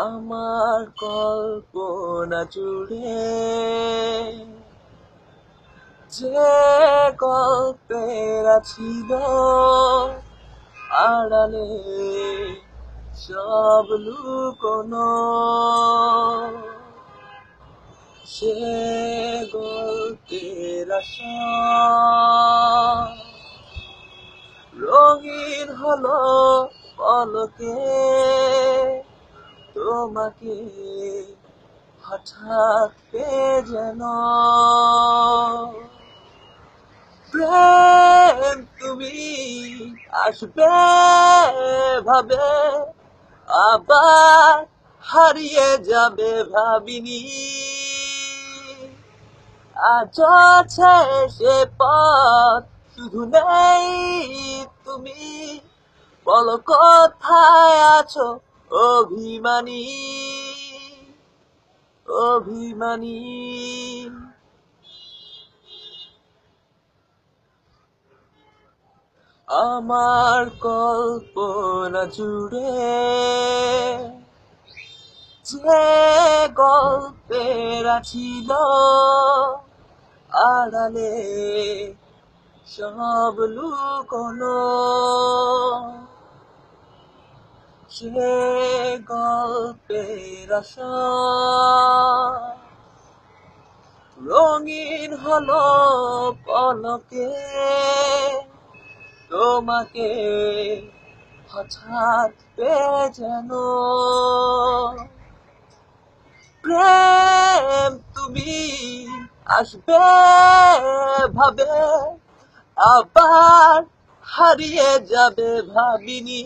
আমার কল্পনা জুড়ে যে গল্পের ছিল আড়ালে সব লুকোনো, সে গল্পের আশা রঙিন হলো পলকে তোমাকে হঠাৎ পেয়ে যেন। প্রেম তুমি আসবে ভাবে আবার হারিয়ে যাবে ভাবিনি, আজ আছে সে পথ শুধু নেই তুমি, বলো কোথায় আছো অভিমানী অভিমানী। আমার কল্পনা জুড়ে যে গল্পের ছিল আড়ালে সব লুকোনো, সে গল্পের আশা রঙিন হলো পলকে তোমাকে হঠাৎ পেয়ে যেন। প্রেম তুমি আসবে ভাবে আবার হারিয়ে যাবে ভাবিনি,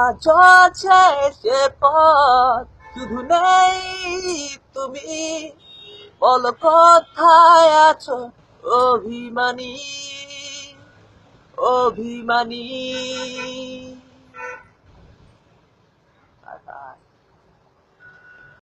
আজ আছে সে পথ শুধু নেই তুমি, বলো কোথায় আছো অভিমানী অভিমানী।